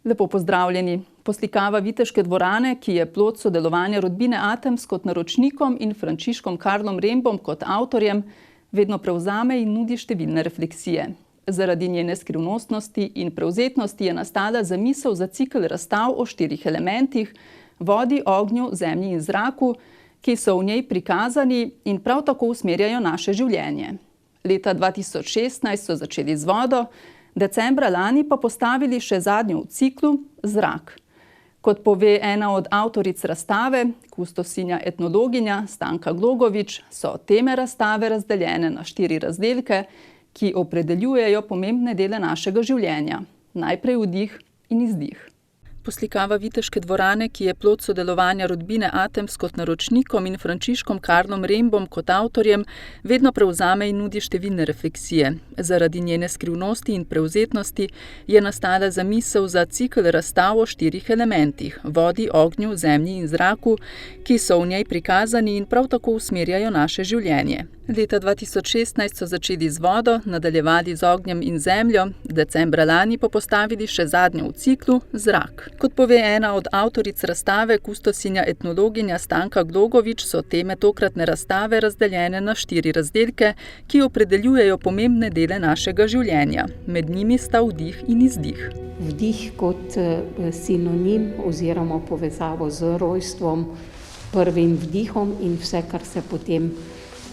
Lepo pozdravljeni. Poslikava Viteške dvorane, ki je plod sodelovanja rodbine Atems kot naročnikom in Frančiškom Karlom Rembom kot avtorjem, vedno prevzame in nudi številne refleksije. Zaradi njene skrivnostnosti in prevzetnosti je nastala zamisel za cikel razstav o 4 elementih: vodi, ognju, zemlji in zraku, ki so v njej prikazani in prav tako usmerjajo naše življenje. Leta 2016 so začeli z vodo, decembra lani pa postavili še zadnjo v ciklu, zrak. Kot pove ena od avtoric razstave, kustosinja etnologinja Stanka Glogovič, so teme razstave razdeljene na 4 razdelke, ki opredeljujejo pomembne dele našega življenja. Najprej vdih in izdih. Poslikava Viteške dvorane, ki je plod sodelovanja rodbine Atems kot naročnikom in Frančiškom Karlom Rembom kot avtorjem, vedno prevzame in nudi številne refleksije. Zaradi njene skrivnosti in prevzetnosti je nastala zamisel za cikel razstav o 4 elementih: vodi, ognju, zemlji in zraku, ki so v njej prikazani in prav tako usmerjajo naše življenje. Leta 2016 so začeli z vodo, nadaljevali z ognjem in zemljo, decembra lani pa postavili še zadnjo v ciklu, zrak. Kot pove ena od avtoric razstave, kustosinja etnologinja Stanka Glogovič, so teme tokratne razstave razdeljene na 4 razdelke, ki opredeljujejo pomembne dele našega življenja. Med njimi sta vdih in izdih. Vdih kot sinonim oziroma povezavo z rojstvom, prvim vdihom in vse, kar se potem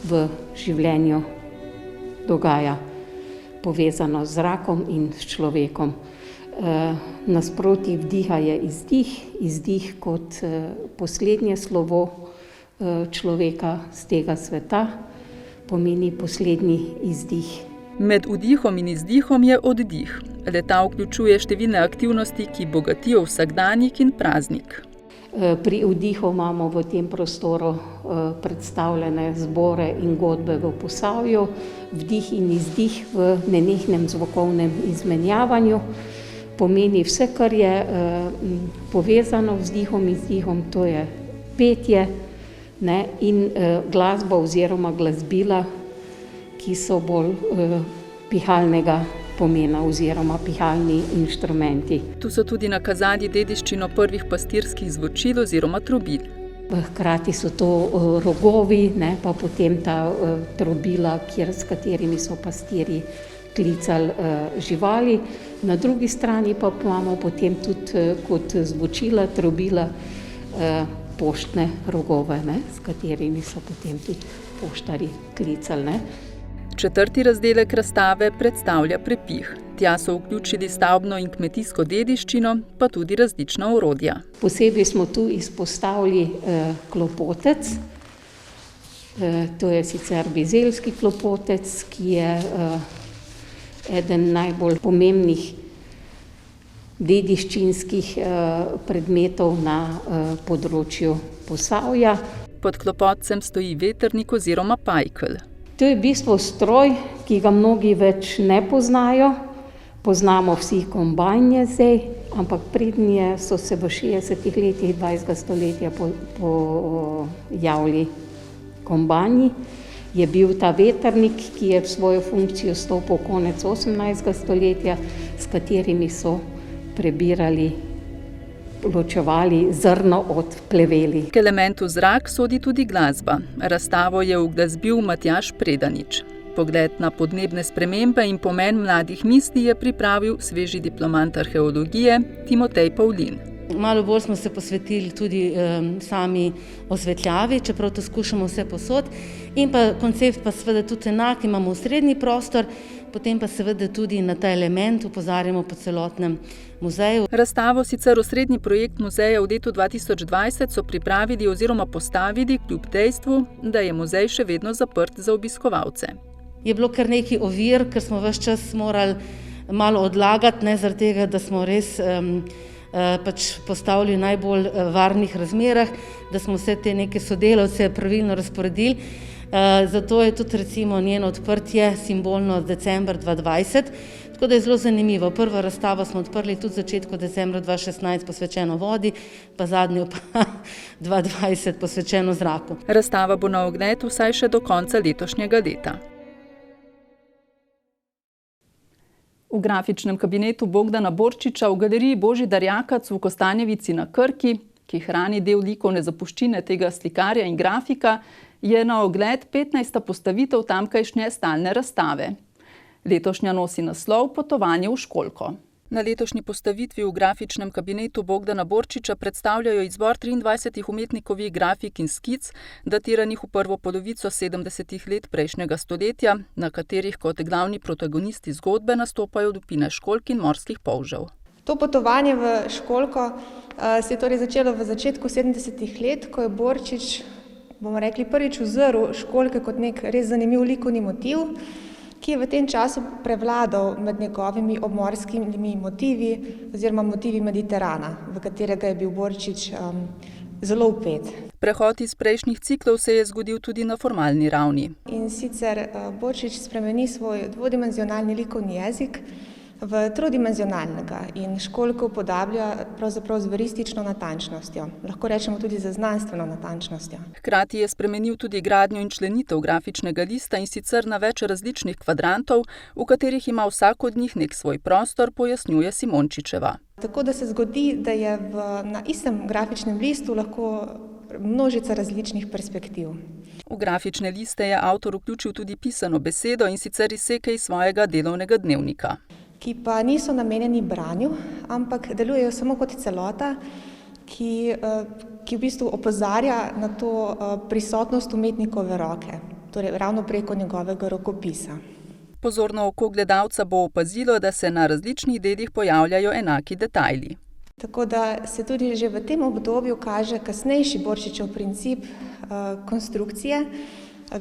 v življenju dogaja, povezano z zrakom in s človekom. Nasproti vdiha je izdih, izdih kot poslednje slovo človeka z tega sveta, pomeni poslednji izdih. Med vdihom in izdihom je oddih. Le-ta vključuje številne aktivnosti, ki bogatijo vsakdanjik in praznik. Pri vdihu imamo v tem prostoru predstavljene zbore in godbe v Posavju, vdih in izdih v nenehnem zvokovnem izmenjavanju. Pomeni vse, kar je povezano z vzdihom in izdihom, to je petje, in glasba oziroma glasbila, ki so bolj pihalnega pomena oziroma pihalni inštrumenti. Tu so tudi nakazali dediščino prvih pastirskih zvočil oziroma trobil. Hkrati so to rogovi, pa potem ta trobila, s katerimi so pastirji klicali živali. Na drugi strani pa imamo potem tudi kot zvočila, trobila, poštne rogove, s katerimi so potem tudi poštarji klicali. 4. razdelek razstave predstavlja prepih. Tja so vključili stavbno in kmetijsko dediščino, pa tudi različna orodja. Posebej smo tu izpostavili klopotec. To je sicer bizeljski klopotec, ki je eden najbolj pomembnih dediščinskih predmetov na področju Posavja. Pod klopotcem stoji vetrnik oziroma pajkelj. To je v bistvu stroj, ki ga mnogi več ne poznajo. Poznamo vsi kombajne zdaj, ampak prednje so se v 60. letih 20. stoletja pojavili kombajni. Je bil ta vetrnik, ki je v svojo funkcijo stopil konec 18. stoletja, s katerimi so prebirali, ločevali zrno od pleveli. K elementu zrak sodi tudi glasba. Razstavo je uglasbil Matjaž Predanič. Pogled na podnebne spremembe in pomen mladih misli je pripravil sveži diplomant arheologije Timotej Pavlin. Malo bolj smo se posvetili tudi sami osvetljavi, čeprav to skušamo vse posod. In pa koncept pa seveda tudi enak, imamo osrednji prostor, potem pa seveda tudi na ta element opozarjamo po celotnem muzeju. Razstavo, sicer osrednji projekt muzeja v letu 2020, so pripravili oziroma postavili kljub dejstvu, da je muzej še vedno zaprt za obiskovalce. Je bilo kar nekaj ovir, ker smo ves čas morali malo odlagati, zaradi tega, da smo res postavili v najbolj varnih razmerah, da smo vse te neke sodelavce pravilno razporedili. Zato je tudi recimo njeno odprtje simbolno december 2020, tako da je zelo zanimivo. Prvo razstavo smo odprli tudi v začetku decembra 2016 posvečeno vodi, pa zadnjo pa 2020 posvečeno zraku. Razstava bo na ogled vsaj še do konca letošnjega leta. V grafičnem kabinetu Bogdana Borčiča v galeriji Božidar Jakac v Kostanjevici na Krki, ki hrani del likovne zapuščine tega slikarja in grafika, je na ogled 15. postavitev tamkajšnje stalne razstave. Letošnja nosi naslov Potovanje v Školjko. Na letošnji postavitvi v grafičnem kabinetu Bogdana Borčiča predstavljajo izbor 23 umetnikovih grafik in skic, datiranih v prvo polovico 70. let prejšnjega stoletja, na katerih kot glavni protagonisti zgodbe nastopajo lupine školjk in morskih polžev. To potovanje v Školjko se je torej začelo v začetku 70. let, ko je Borčič, bomo rekli, prvič uzrl školjke kot nek res zanimiv likovni motiv, ki je v tem času prevladal med njegovimi obmorskimi motivi oziroma motivi Mediterana, v katerega je bil Borčič zelo vpet. Prehod iz prejšnjih ciklov se je zgodil tudi na formalni ravni. In sicer Borčič spremeni svoj dvodimenzionalni likovni jezik v trodimenzionalnega in školjko upodablja pravzaprav z veristično natančnostjo, lahko rečemo tudi z znanstveno natančnostjo. Hkrati je spremenil tudi gradnjo in členitev grafičnega lista in sicer na več različnih kvadrantov, v katerih ima vsak od njih nek svoj prostor, pojasnjuje Simončičeva. Tako da se zgodi, da je na istem grafičnem listu lahko množica različnih perspektiv. V grafične liste je avtor vključil tudi pisano besedo in sicer izseke iz svojega delovnega dnevnika, ki pa niso namenjeni branju, ampak delujejo samo kot celota, ki v bistvu opozarja na to prisotnost umetnikove roke, torej ravno preko njegovega rokopisa. Pozorno oko gledalca bo opazilo, da se na različnih delih pojavljajo enaki detajli. Tako da se tudi že v tem obdobju kaže kasnejši Borčičev princip konstrukcije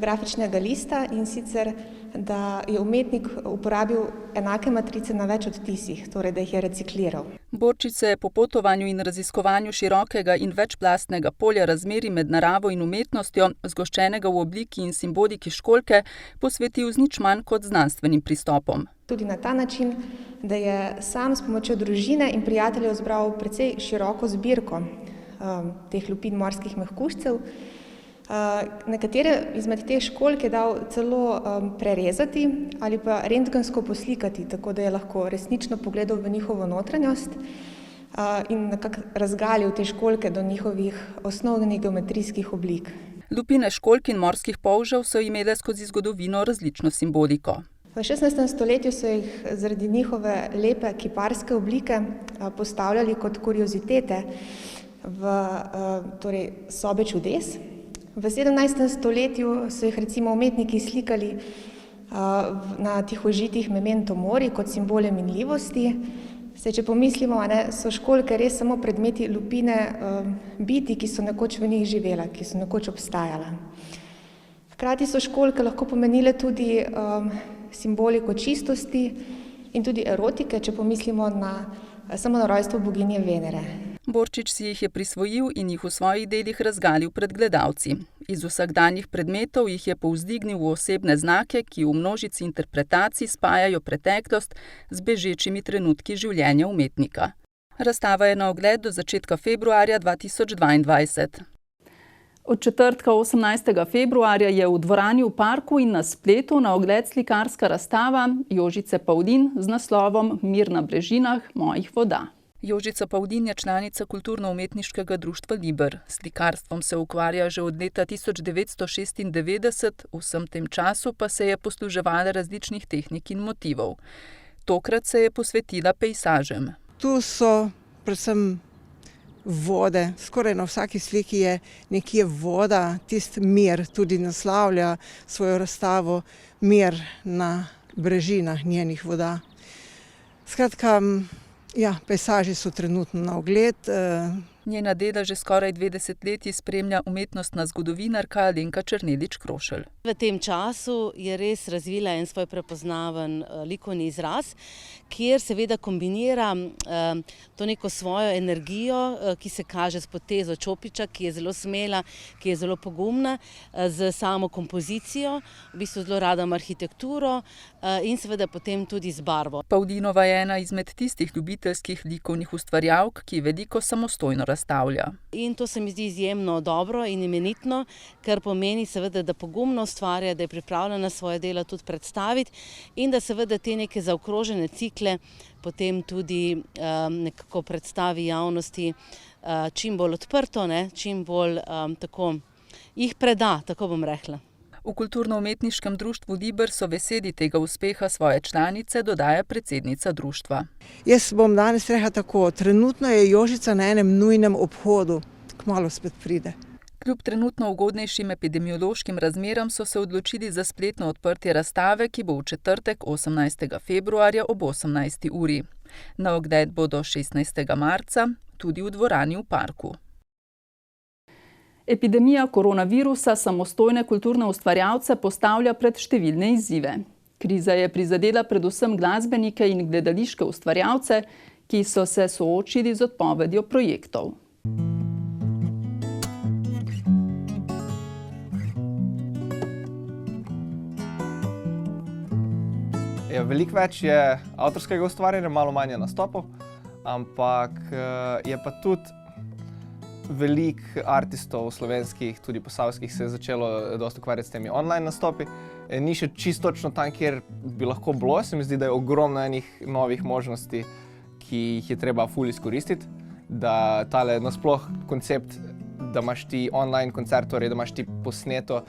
grafičnega lista in sicer, da je umetnik uporabil enake matrice na več odtisih, torej da jih je recikliral. Borčič se je po potovanju in raziskovanju širokega in večplastnega polja razmerij med naravo in umetnostjo, zgoščenega v obliki in simboliki školjke, posvetil z nič manj kot znanstvenim pristopom. Tudi na ta način, da je sam s pomočjo družine in prijateljev zbral precej široko zbirko teh lupin morskih mehkužcev. Nekatere izmed teh školjk je dal celo prerezati ali pa rentgensko poslikati, tako da je lahko resnično pogledal v njihovo notranjost in nekako razgalil te školjke do njihovih osnovnih geometrijskih oblik. Lupine školjk in morskih polžev so imele skozi zgodovino različno simboliko. V 16. stoletju so jih zaradi njihove lepe kiparske oblike postavljali kot kuriozitete v sobe čudes. V 17. stoletju so jih recimo umetniki slikali na tihožitih memento mori kot simbole minljivosti. Če pomislimo, so školjke res samo predmeti lupine biti, ki so nekoč v njih živela, ki so nekoč obstajala. Hkrati so školjke lahko pomenile tudi simboliko čistosti in tudi erotike, če pomislimo samo na rojstvo boginje Venere. Borčič si jih je prisvojil in jih v svojih delih razgalil pred gledalci. Iz vsakdanjih predmetov jih je povzdignil v osebne znake, ki v množici interpretacij spajajo preteklost z bežečimi trenutki življenja umetnika. Razstava je na ogled do začetka februarja 2022. Od četrtka 18. februarja je v dvorani v Parku in na spletu na ogled slikarska razstava Jožice Pavdin z naslovom Mir na brežinah mojih voda. Jožica Pavdin je članica Kulturno-umetniškega društva Liber. S slikarstvom se ukvarja že od leta 1996, v vsem tem času pa se je posluževala različnih tehnik in motivov. Tokrat se je posvetila pejsažem. Tu so predvsem vode. Skoraj na vsaki sliki je nekje voda, tisti mir, tudi naslavlja svojo razstavo Mir na brežinah njenih voda. Skratka, pejsaži so trenutno na ogled. Njena dela že skoraj 2 desetletji spremlja umetnostna zgodovinarka Alenka Černelič-Krošelj. V tem času je res razvila en svoj prepoznaven likovni izraz, kjer seveda kombinira to neko svojo energijo, ki se kaže s potezo čopiča, ki je zelo smela, ki je zelo pogumna, z samo kompozicijo, v bistvu zelo rada arhitekturo in seveda potem tudi z barvo. Pavdinova je ena izmed tistih ljubiteljskih likovnih ustvarjalk, ki veliko samostojno razstavlja. In to se mi zdi izjemno dobro in imenitno, ker pomeni seveda, da pogumno ustvarja, da je pripravljena svoje dela tudi predstaviti in da seveda te neke zaokrožene cikle potem tudi nekako predstavi javnosti čim bolj odprto, čim bolj tako jih preda, tako bom rekla. V Kulturno-umetniškem društvu Liber so veseli tega uspeha svoje članice, dodaja predsednica društva. Jaz bom danes rekla tako, trenutno je Jožica na enem nujnem obhodu, kmalu spet pride. Kljub trenutno ugodnejšim epidemiološkim razmeram so se odločili za spletno odprtje razstave, ki bo v četrtek 18. februarja ob 18. uri. Na ogled bo do 16. marca, tudi v dvorani v parku. Epidemija koronavirusa samostojne kulturne ustvarjalce postavlja pred številne izzive. Kriza je prizadela predvsem glasbenike in gledališke ustvarjalce, ki so se soočili z odpovedjo projektov. Veliko več je avtorskega ustvarjanja, malo manj nastopov, ampak je pa tudi veliko artistov slovenskih, tudi posavskih, se je začelo dosti ukvarjati s temi online nastopi. Ni še čisto točno tam, kjer bi lahko bilo. Se mi zdi, da je ogromno enih novih možnosti, ki jih je treba ful izkoristiti. Da tale nasploh koncept, da imaš ti online koncert, torej da imaš ti posneto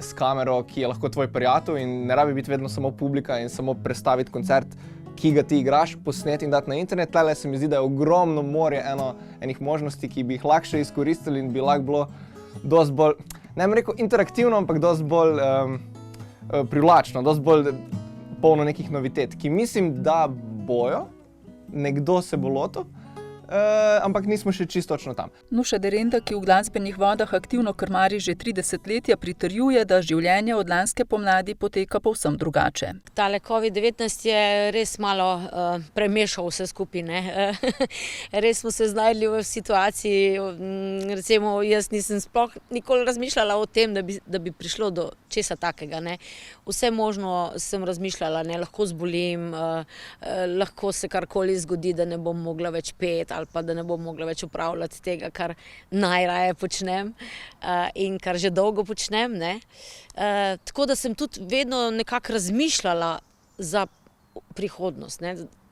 s kamero, ki je lahko tvoj prijatelj in ne rabi biti vedno samo publika in samo predstaviti koncert, ki ga ti igraš, posneti in dati na internet. Tale se mi zdi, da je ogromno morje enih možnosti, ki bi jih lahko izkoristili in bi lahko bilo dosti bolj, ne bom rekel interaktivno, ampak dosti bolj privlačno, dosti bolj polno nekih novitet, ki mislim, da bojo, nekdo se bo lotil, ampak nismo še čisto točno tam. Nuša Derenda, ki v glasbenih vodah aktivno krmari že 30 letja, pritrjuje, da življenje od lanske pomladi poteka povsem drugače. Tale COVID-19 je res malo premešal vse skupaj, Res smo se znašli v situaciji, recimo jaz nisem sploh nikoli razmišljala o tem, da bi prišlo do česa takega, Vse možno sem razmišljala, lahko zbolim, lahko se karkoli zgodi, da ne bom mogla več peti ali pa da ne bom mogla več upravljati tega, kar najraje počnem in kar že dolgo počnem, Tako da sem tudi vedno nekako razmišljala za prihodnost,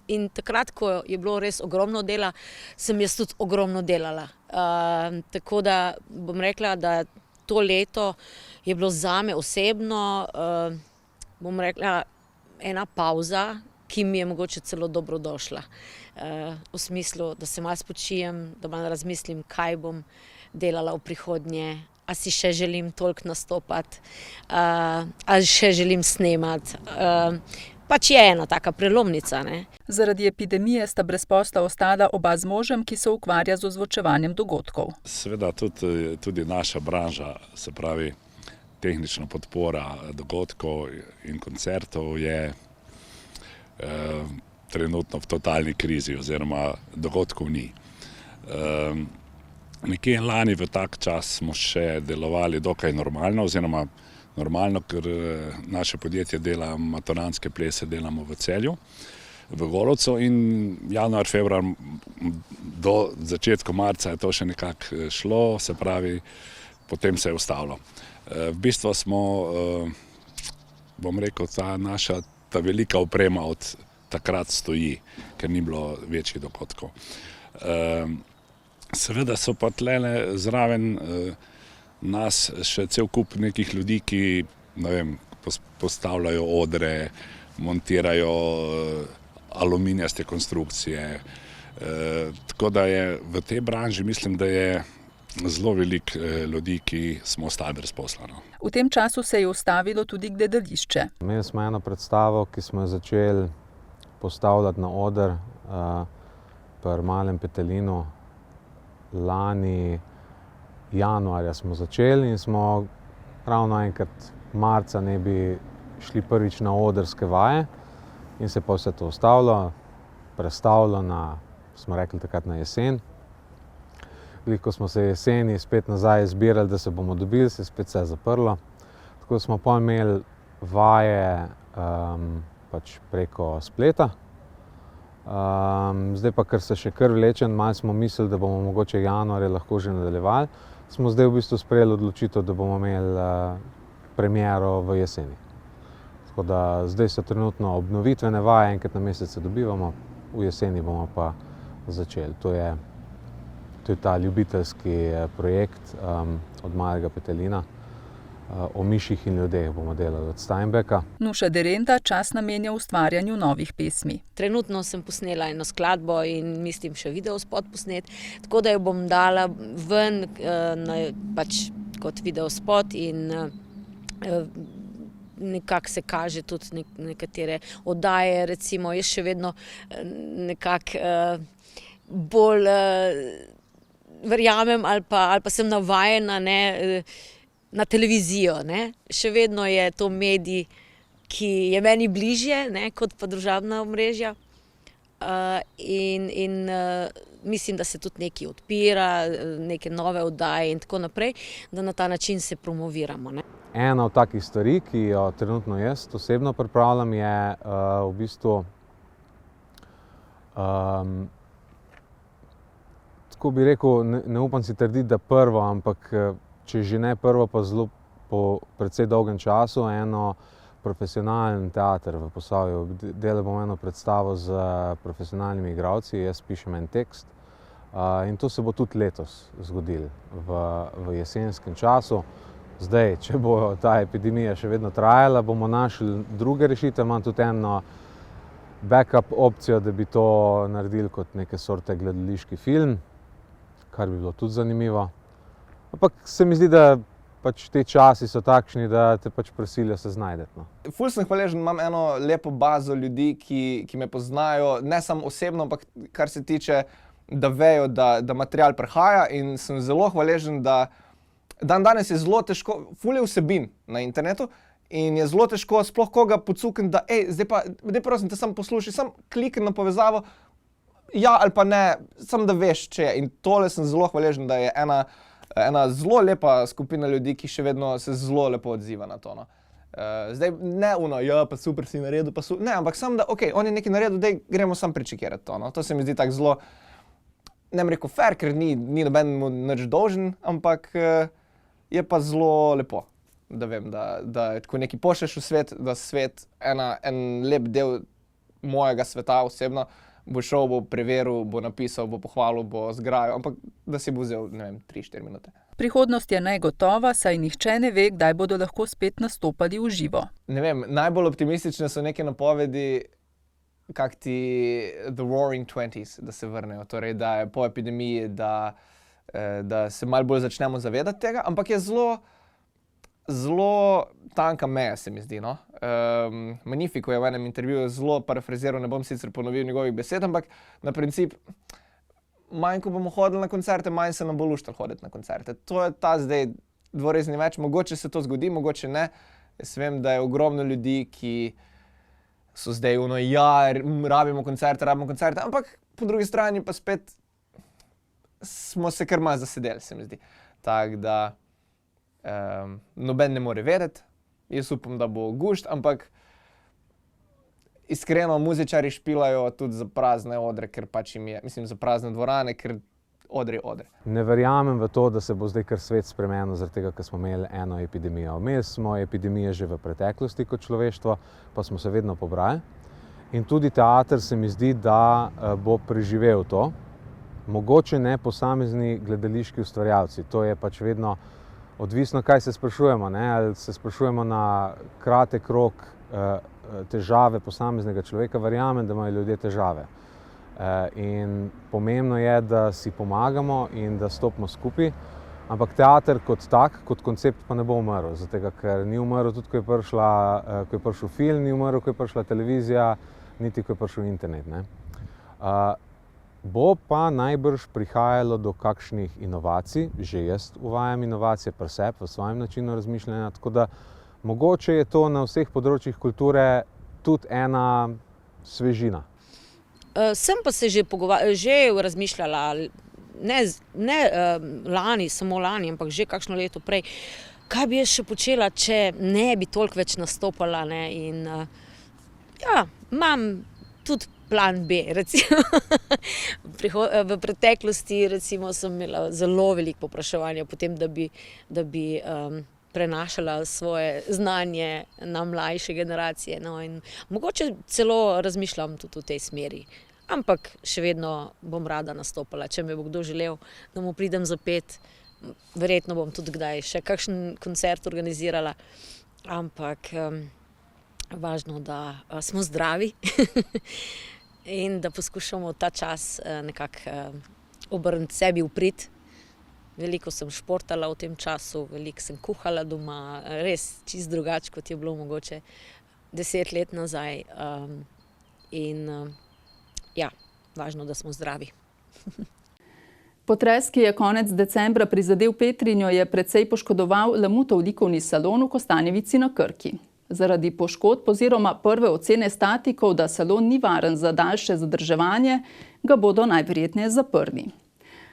In takrat, ko je bilo res ogromno dela, sem jaz tudi ogromno delala. Tako da bom rekla, da to leto je bilo zame osebno, bom rekla, ena pavza, ki mi je mogoče celo dobrodošla. V smislu, da se malo spočijem, da malo razmislim, kaj bom delala v prihodnje, a si še želim toliko nastopati, ali še želim snemati. Pač je ena taka prelomnica, Zaradi epidemije sta brez posla ostala oba z možem, ki se ukvarja z ozvočevanjem dogodkov. Seveda tudi naša branža, se pravi tehnična podpora dogodkov in koncertov je trenutno v totalni krizi oziroma dogodkov ni. Nekje lani v tak čas smo še delovali dokaj normalno oziroma normalno, ker naše podjetje dela maturantske plese, delamo v Celju, v Golovcu in januar, februar do začetka marca je to še nekako šlo, se pravi, potem se je ustavilo. V bistvu smo, bom rekel, ta velika oprema od takrat stoji, ker ni bilo večjih dogodkov. Seveda so pa tlele zraven nas še cel kup nekih ljudi, ki, ne vem, postavljajo odre, montirajo aluminijaste konstrukcije. Tako da je v tej branži, mislim, da je zelo veliko ljudi, ki smo ostali brez posla. V tem času se je ustavilo tudi gledališče. Imeli smo eno predstavo, ki smo jo začeli postavljati na oder pri Malem Petelinu. Lani januarja smo začeli in smo ravno enkrat marca ne bi šli prvič na odrske vaje in se pa vse to ustavilo, prestavilo na, smo rekli takrat, na jesen. Ko smo se jeseni spet nazaj zbirali, da se bomo dobili, se spet vse zaprlo. Tako smo pa imeli vaje pač preko spleta. Zdaj pa, ker se še kar vlečen, malo smo mislili, da bomo mogoče januarja lahko že nadaljevali, smo zdaj v bistvu sprejeli odločitev, da bomo imeli premiero v jeseni. Tako da zdaj so trenutno obnovitvene vaje, enkrat na mesec se dobivamo, v jeseni bomo pa začeli. To je ta ljubiteljski projekt od Malega Petelina. O miših in ljudeh bomo delali od Steinbecka. Nuša Derenda čas namenja ustvarjanju novih pesmi. Trenutno sem posnela eno skladbo in mislim še videospot posnet, tako da jo bom dala ven pač kot videospot in nekako se kaže tudi nekatere oddaje, recimo jaz še vedno nekako bolj verjamem ali pa sem navajena na televizijo, ne. Še vedno je to medij, ki je meni bližje, ne, kot pa družabna omrežja. In mislim, da se tudi nekaj odpira, neke nove oddaje in tako naprej, da na ta način se promoviramo, ne. Ena od takih stvari, ki jo trenutno jaz osebno pripravljam, je v bistvu tako bi rekel, ne upam si trditi, da prvo, ampak če že ne prvo, pa zelo po precej dolgem času, eno profesionalen teater v Posavju. Delal bom eno predstavo z profesionalnimi igralci, jaz pišem en tekst in to se bo tudi letos zgodilo v jesenskem času. Zdaj, če bo ta epidemija še vedno trajala, bomo našli druge rešitve. Imam tudi eno backup opcijo, da bi to naredili kot neke sorte gledališki film, kar bi bilo tudi zanimivo. Ampak se mi zdi, da pač te časi so takšni, da te pač prisilijo se znajti, no. Ful sem hvaležen, imam eno lepo bazo ljudi, ki me poznajo, ne samo osebno, ampak kar se tiče, da vejo, da material prihaja, in sem zelo hvaležen, da danes je zelo težko, ful je vsebin na internetu in je zelo težko sploh koga pocukniti, da zdaj pa, daj prosim te samo poslušaj, samo klikni na povezavo, ja ali pa ne, samo da veš, če je. In tole sem zelo hvaležen, da je ena zelo lepa skupina ljudi, ki še vedno se zelo lepo odziva na to, no. Zdaj ne ja, pa super si naredil, pa ne, ampak samo da, okej, on je nekaj naredil, daj gremo samo prečekirati to, no. To se mi zdi tako zelo, ne bom rekel fair, ker ni nobenemu nič dolžen, ampak je pa zelo lepo, da vem, da ko nekaj pošlješ v svet, da svet en lep del mojega sveta osebno bo šel, bo preveril, bo napisal, bo pohvalil, bo zgrajal, ampak da si bo vzel, ne vem, 3-4 minute. Prihodnost je negotova, saj nihče ne ve, kdaj bodo lahko spet nastopali v živo. Ne vem, najbolj optimistične so neke napovedi, kak ti The Roaring Twenties, da se vrnejo. Torej, da je po epidemiji, da se malo bolj začnemo zavedati tega, ampak je zelo tanka meja, se mi zdi, no. Magnifico je v enem intervjuju zelo parafraziral, ne bom sicer ponovil njegovih besed, ampak na princip, manj ko bomo hodili na koncerte, manj se nam bo luštalo hoditi na koncerte. To je ta zdaj dvorezni meč, mogoče se to zgodi, mogoče ne. Jaz vem, da je ogromno ljudi, ki so zdaj rabimo koncerte, ampak po drugi strani pa spet smo se kar malo zasedeli, se mi zdi. Tako da noben ne more vedeti, jaz upam, da bo gušt, ampak iskreno muzičarji špilajo tudi za prazne odre, ker pač jim je, mislim, za prazne dvorane, ker odre je odre. Ne verjamem v to, da se bo zdaj kar svet spremenil zaradi tega, ker smo imeli eno epidemijo. Imeli smo epidemije že v preteklosti kot človeštvo, pa smo se vedno pobrali. In tudi teater se mi zdi, da bo preživel to. Mogoče ne posamezni gledališki ustvarjalci, to je pač vedno odvisno, kaj se sprašujemo, ne? Ali se sprašujemo na kratek rok težave posameznega človeka, verjamem, da imajo ljudje težave. In pomembno je, da si pomagamo in da stopimo skupaj, ampak teater kot tak, kot koncept pa ne bo umrl, zato ker ni umrl tudi, ko je prišel film, ni umrl, ko je prišla televizija, niti ko je prišel internet, ne? Bo pa najbrž prihajalo do kakšnih inovacij, že jaz uvajam inovacije pri sebi v svojem načinu razmišljanja, tako da mogoče je to na vseh področjih kulture tudi ena svežina. Sem pa se že razmišljala, ne lani, samo lani, ampak že kakšno leto prej, kaj bi jaz še počela, če ne bi toliko več nastopala, ne, in ja, imam tudi plan B. Recimo. V preteklosti recimo, sem imela zelo veliko povpraševanja po tem, da bi prenašala svoje znanje na mlajše generacije. No, in mogoče celo razmišljam tudi v tej smeri. Ampak še vedno bom rada nastopala. Če me bo kdo želel, da mu pridem zapet, verjetno bom tudi kdaj še kakšen koncert organizirala. Ampak važno, da smo zdravi in da poskušamo ta čas nekako obrniti sebi v prid. Veliko sem športala v tem času, veliko sem kuhala doma, res čisto drugače, kot je bilo mogoče 10 let nazaj. Važno, da smo zdravi. Potres, ki je konec decembra prizadel Petrinjo, je precej poškodoval Lamutov likovni salon v Kostanjevici na Krki. Zaradi poškodb oziroma prve ocene statikov, da salon ni varen za daljše zadrževanje, ga bodo najverjetneje zaprli.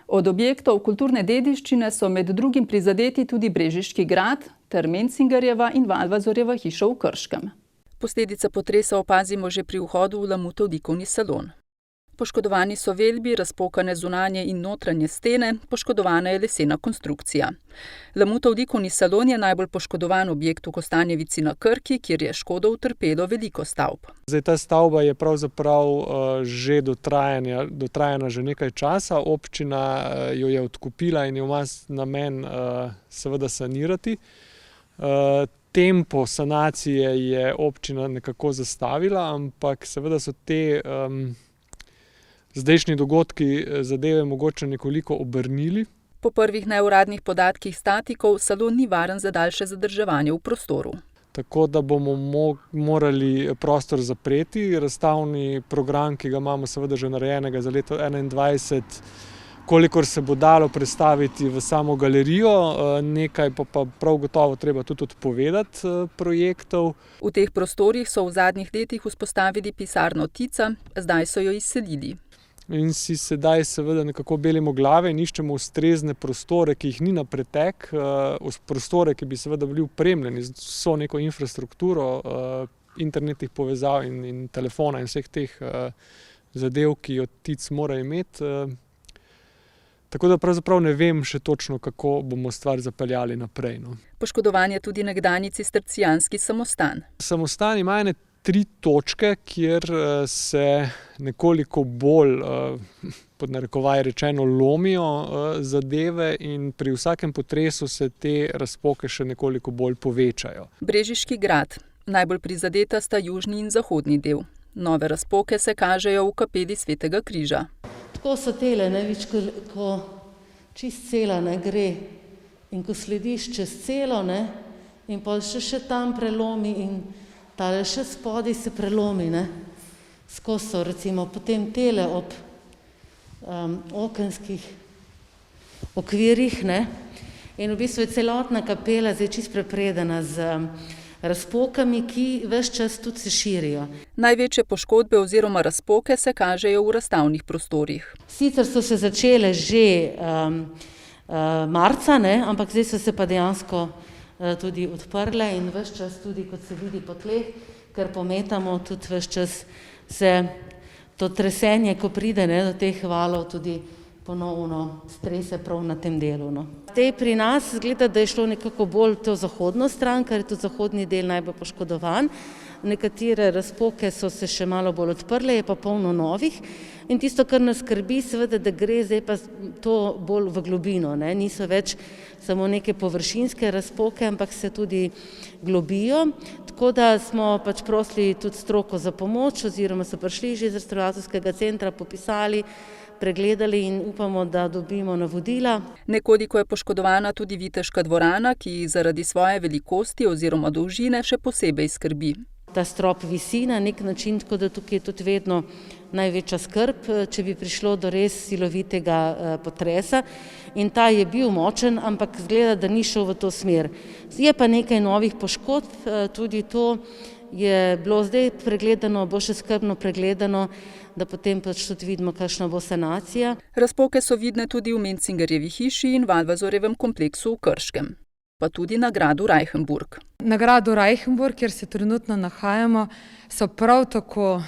Od objektov kulturne dediščine so med drugim prizadeti tudi Brežiški grad ter Mencingerjeva in Valvazorjeva hiša v Krškem. Posledice potresa opazimo že pri vhodu v Lamutov likovni salon. Poškodovani so velbi, razpokane zunanje in notranje stene, poškodovana je lesena konstrukcija. Lamutov likovni salon je najbolj poškodovan objekt v Kostanjevici na Krki, kjer je škodo utrpelo veliko stavb. Ta stavba je pravzaprav že dotrajana že nekaj časa. Občina jo je odkupila in jo ima namen seveda sanirati. Tempo sanacije je občina nekako zastavila, ampak seveda so te zdajšnji dogodki zadeve mogoče nekoliko obrnili. Po prvih neuradnih podatkih statikov salon ni varen za daljše zadrževanje v prostoru. Tako da bomo morali prostor zapreti. Razstavni program, ki ga imamo seveda že narejenega za leto 2021, kolikor se bo dalo predstaviti v samo galerijo, nekaj pa prav gotovo treba tudi odpovedati projektov. V teh prostorih so v zadnjih letih vzpostavili pisarno Tica, zdaj so jo izselili. In si sedaj seveda nekako belimo glave in iščemo ustrezne prostore, ki jih ni na pretek, prostore, ki bi seveda bili opremljeni z vso neko infrastrukturo, internetnih povezav in telefona in vseh teh zadev, ki jo Tic mora imeti. Tako da pravzaprav ne vem še točno, kako bomo stvar zapeljali naprej. Poškodovan je tudi nekdanji cistercijanski samostan. Samostan ima ene 3 točke, kjer se nekoliko bolj, pod narekovaj rečeno, lomijo zadeve in pri vsakem potresu se te razpoke še nekoliko bolj povečajo. Brežiški grad. Najbolj prizadeta sta južni in zahodni del. Nove razpoke se kažejo v kapeli Svetega križa. Tako so tele, vidiš, ko čist cela gre in ko slediš čez celo, in pa še tam prelomi in tale še spodaj se prelomi, skozi so recimo potem tele ob okenskih okvirih, in v bistvu je celotna kapela zdaj čisto prepredena z razpokami, ki ves čas tudi se širijo. Največje poškodbe oziroma razpoke se kažejo v razstavnih prostorih. Sicer so se začele že marca, ampak zdaj so se pa dejansko tudi odprle in ves čas tudi, kot se vidi po tleh, ker pometamo, tudi ves čas se to tresenje, ko pride do teh valov, tudi ponovno strese prav na tem delu. Zdaj pri nas zgleda, da je šlo nekako bolj to zahodno stran, ker je tudi zahodni del najbolj poškodovan. Nekatere razpoke so se še malo bolj odprle, je pa polno novih. In tisto, kar nas skrbi, seveda, da gre zdaj pa to bolj v globino. Niso več samo neke površinske razpoke, ampak se tudi globijo. Tako da smo pač prosili tudi stroko za pomoč, oziroma so prišli že iz restavracijskega centra, popisali, pregledali in upamo, da dobimo navodila. Nekoliko je poškodovana tudi Viteška dvorana, ki zaradi svoje velikosti oziroma dolžine še posebej skrbi. Ta strop visi na nek način, tako da tukaj je tudi vedno največja skrb, če bi prišlo do res silovitega potresa. In ta je bil močen, ampak zgleda, da ni šel v to smer. Je pa nekaj novih poškodb, tudi to je bilo zdaj pregledano, bo še skrbno pregledano, da potem pač tudi vidimo, kakšna bo sanacija. Razpoke so vidne tudi v Mencingerjevi hiši in Valvazorjevem kompleksu v Krškem. pa tudi na gradu Reichenburg. Na gradu Reichenburg, kjer se trenutno nahajamo, so prav tako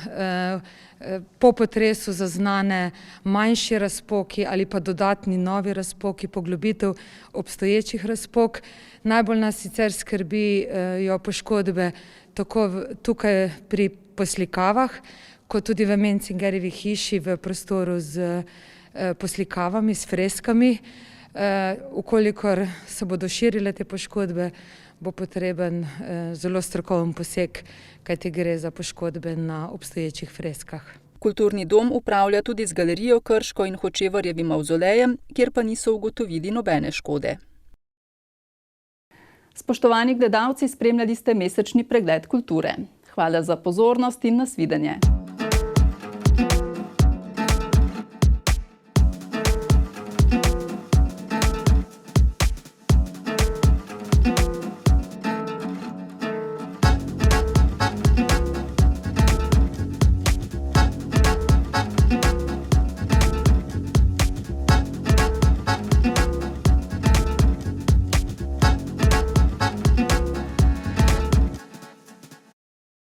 po potresu zaznane manjši razpoki ali pa dodatni novi razpoki, poglobitev obstoječih razpok. Najbolj nas sicer skrbijo poškodbe tako tukaj pri poslikavah, kot tudi v Mencingerjevi hiši v prostoru z poslikavami, s freskami. Ukolikor se bodo širile te poškodbe, bo potreben zelo strokoven poseg, kajti gre za poškodbe na obstoječih freskah. Kulturni dom upravlja tudi z galerijo Krško in Hočevarjevim mavzolejem, kjer pa niso ugotovili nobene škode. Spoštovani gledalci, spremljali ste mesečni pregled kulture. Hvala za pozornost in nasvidenje.